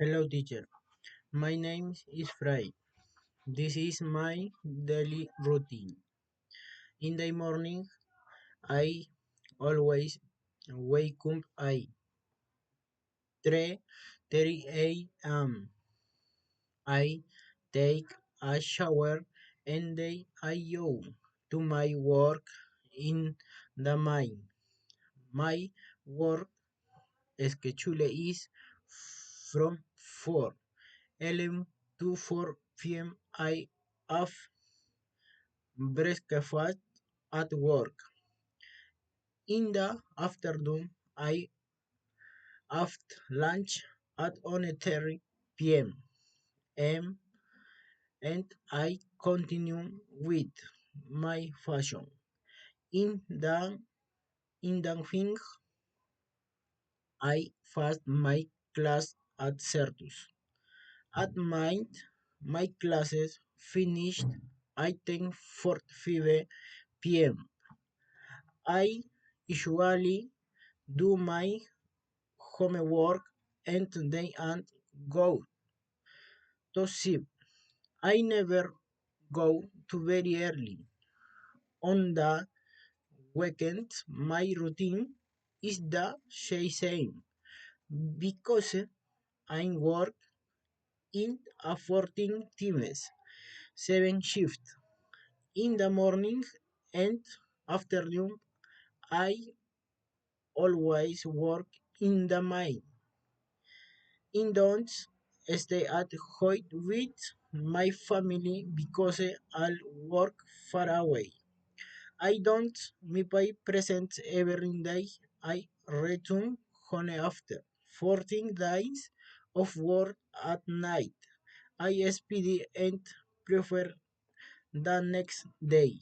Hello, teacher. My name is Fry. This is my daily routine. In the morning, I always wake up at 3:30 a.m. I take a shower and then I go to my work in the mine. My work schedule is from 4 a.m. to 4 p.m. I have breakfast at work. In the afternoon, I have lunch at 1:30 p.m. And I continue with my fashion. In the evening, I fast my class at Certus. At night, my classes finished at 10:45 p.m. I usually do my homework and then and go to sleep. I never go to very early. On the weekends, my routine is the same because I work in a 14 teams, 7 shift. In the morning and afternoon, I always work in the mine. I don't stay at home with my family because I work far away. I don't me pay presents every day. I return home after 14 days of work at night. I speed and prefer the next day.